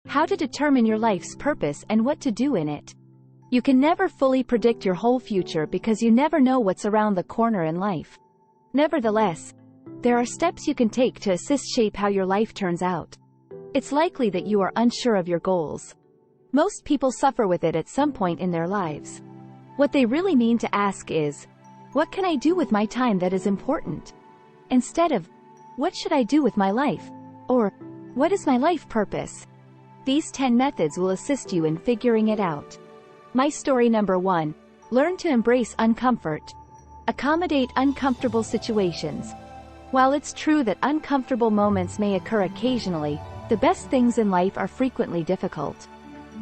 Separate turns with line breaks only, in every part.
how to determine your life's purpose and what to do in it. You can never fully predict your whole future because you never know what's around the corner in life. Nevertheless, there are steps you can take to assist shape how your life turns out. It's likely that you are unsure of your goals. Most people suffer with it at some point in their lives. What they really mean to ask is, what can I do with my time that is important? Instead of, what should I do with my life? Or, what is my life purpose? These 10 methods will assist you in figuring it out. My story number 1. Learn to embrace uncomfort. Accommodate uncomfortable situations. While it's true that uncomfortable moments may occur occasionally, the best things in life are frequently difficult.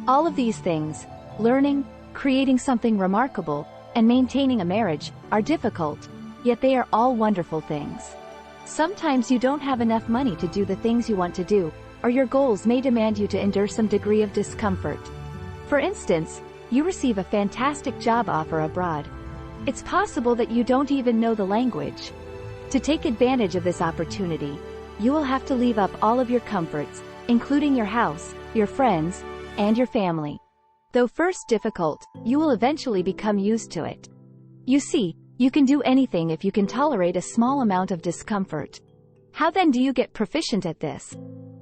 All of these things, learning, creating something remarkable, and maintaining a marriage, are difficult, yet they are all wonderful things. Sometimes you don't have enough money to do the things you want to do, or your goals may demand you to endure some degree of discomfort. For instance, you receive a fantastic job offer abroad. It's possible that you don't even know the language. To take advantage of this opportunity, you will have to leave up all of your comforts, including your house, your friends, and your family. Though first difficult, you will eventually become used to it. You see, you can do anything if you can tolerate a small amount of discomfort. How then do you get proficient at this?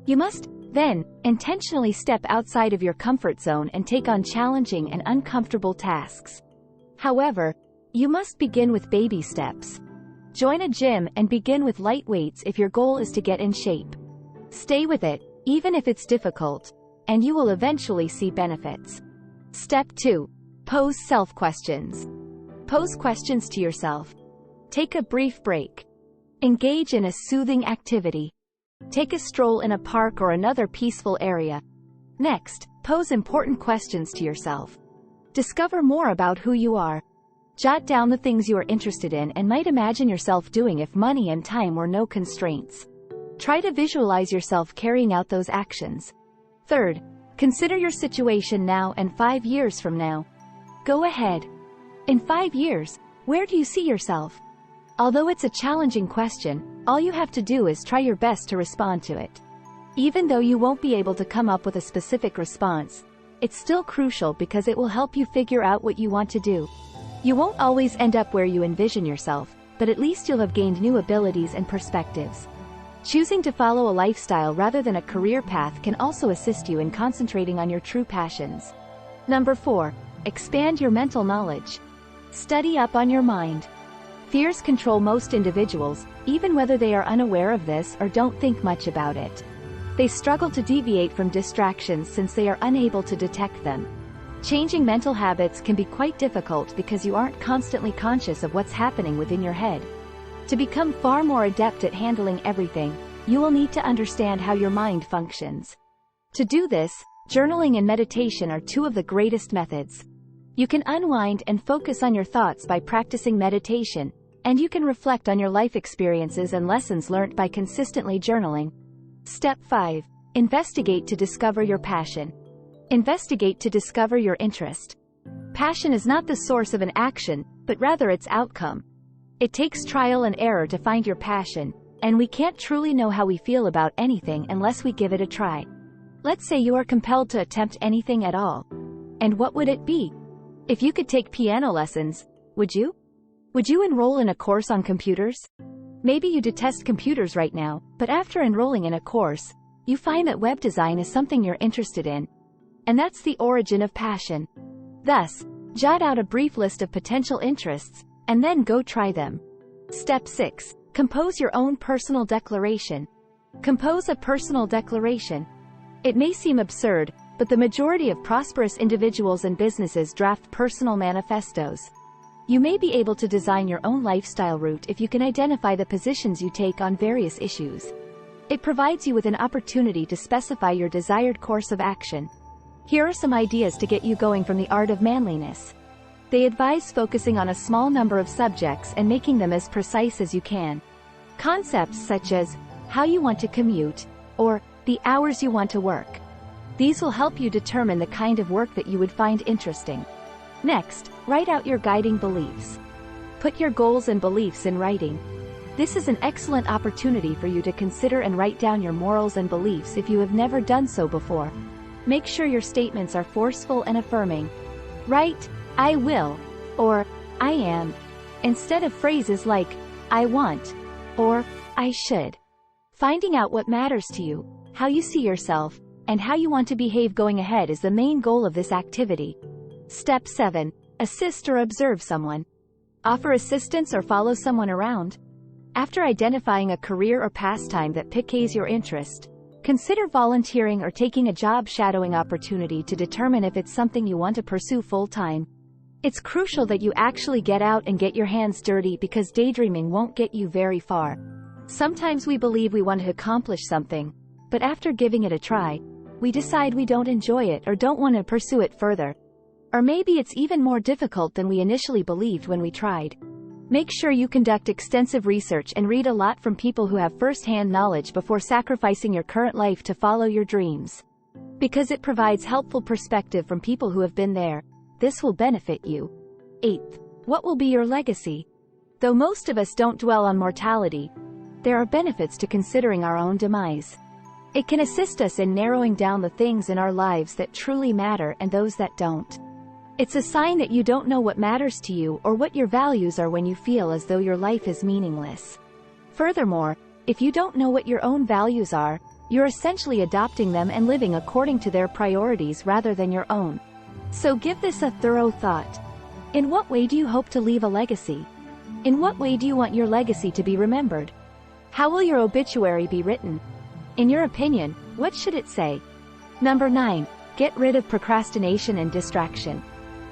You must, then, intentionally step outside of your comfort zone and take on challenging and uncomfortable tasks. However, you must begin with baby steps. Join a gym and begin with light weights if your goal is to get in shape. Stay with it, even if it's difficult, and you will eventually see benefits. Step 2. Pose self-questions. Pose questions to yourself. Take a brief break. Engage in a soothing activity. Take a stroll in a park or another peaceful area. Next, pose important questions to yourself. Discover more about who you are. Jot down the things you are interested in and might imagine yourself doing if money and time were no constraints. Try to visualize yourself carrying out those actions. Third, consider your situation now and 5 years from now. Go ahead. In 5 years, where do you see yourself? Although it's a challenging question, all you have to do is try your best to respond to it. Even though you won't be able to come up with a specific response, it's still crucial because it will help you figure out what you want to do. You won't always end up where you envision yourself, but at least you'll have gained new abilities and perspectives. Choosing to follow a lifestyle rather than a career path can also assist you in concentrating on your true passions. Number 4. Expand your mental knowledge. Study up on your mind. Fears control most individuals, even whether they are unaware of this or don't think much about it. They struggle to deviate from distractions since they are unable to detect them. Changing mental habits can be quite difficult because you aren't constantly conscious of what's happening within your head. To become far more adept at handling everything, you will need to understand how your mind functions. To do this, journaling and meditation are two of the greatest methods. You can unwind and focus on your thoughts by practicing meditation, and you can reflect on your life experiences and lessons learned by consistently journaling. Step 5. Investigate to discover your passion. Investigate to discover your interest. Passion is not the source of an action, but rather its outcome. It takes trial and error to find your passion, and we can't truly know how we feel about anything unless we give it a try. Let's say you are compelled to attempt anything at all. And what would it be? If you could take piano lessons, would you? Would you enroll in a course on computers? Maybe you detest computers right now, but after enrolling in a course, you find that web design is something you're interested in. And that's the origin of passion. Thus, jot out a brief list of potential interests, and then go try them. Step 6. Compose your own personal declaration. Compose a personal declaration. It may seem absurd, but the majority of prosperous individuals and businesses draft personal manifestos. You may be able to design your own lifestyle route if you can identify the positions you take on various issues. It provides you with an opportunity to specify your desired course of action. Here are some ideas to get you going from the art of manliness. They advise focusing on a small number of subjects and making them as precise as you can. Concepts such as how you want to commute, or the hours you want to work. These will help you determine the kind of work that you would find interesting. Next, write out your guiding beliefs. Put your goals and beliefs in writing. This is an excellent opportunity for you to consider and write down your morals and beliefs if you have never done so before. Make sure your statements are forceful and affirming. Write, "I will," or "I am," instead of phrases like, "I want," or "I should." Finding out what matters to you, how you see yourself, and how you want to behave going ahead is the main goal of this activity. Step 7. Assist or observe someone. Offer assistance or follow someone around. After identifying a career or pastime that piques your interest, consider volunteering or taking a job shadowing opportunity to determine if it's something you want to pursue full-time. It's crucial that you actually get out and get your hands dirty, because daydreaming won't get you very far. Sometimes we believe we want to accomplish something, but after giving it a try, we decide we don't enjoy it or don't want to pursue it further. Or maybe it's even more difficult than we initially believed when we tried. Make sure you conduct extensive research and read a lot from people who have first-hand knowledge before sacrificing your current life to follow your dreams. Because it provides helpful perspective from people who have been there, this will benefit you. 8th. What will be your legacy? Though most of us don't dwell on mortality, there are benefits to considering our own demise. It can assist us in narrowing down the things in our lives that truly matter and those that don't. It's a sign that you don't know what matters to you or what your values are when you feel as though your life is meaningless. Furthermore, if you don't know what your own values are, you're essentially adopting them and living according to their priorities rather than your own. So give this a thorough thought. In what way do you hope to leave a legacy? In what way do you want your legacy to be remembered? How will your obituary be written? In your opinion, what should it say? Number 9. Get rid of procrastination and distraction.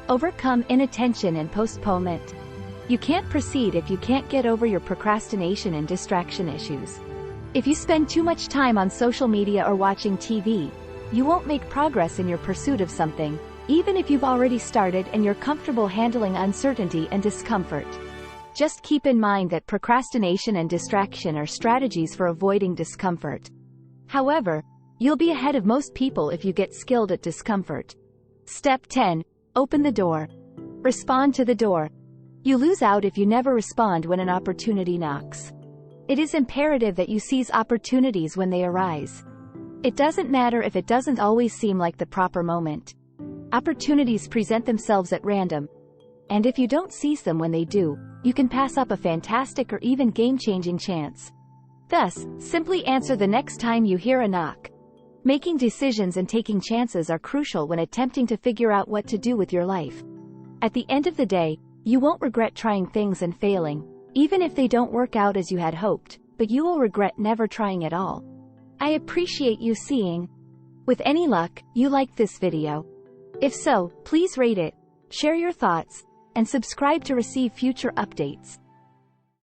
Overcome inattention and postponement. You can't proceed if you can't get over your procrastination and distraction issues. If you spend too much time on social media or watching TV, you won't make progress in your pursuit of something, even if you've already started and you're comfortable handling uncertainty and discomfort. Just keep in mind that procrastination and distraction are strategies for avoiding discomfort. However, you'll be ahead of most people if you get skilled at discomfort. Step 10. Open the door. Respond to the door. You lose out if you never respond when an opportunity knocks. It is imperative that you seize opportunities when they arise. It doesn't matter if it doesn't always seem like the proper moment. Opportunities present themselves at random, and if you don't seize them when they do, you can pass up a fantastic or even game-changing chance. Thus, simply answer the next time you hear a knock. Making decisions and taking chances are crucial when attempting to figure out what to do with your life. At the end of the day, you won't regret trying things and failing, even if they don't work out as you had hoped, but you will regret never trying at all. I appreciate you seeing. With any luck, you liked this video. If so, please rate it, share your thoughts, and subscribe to receive future updates.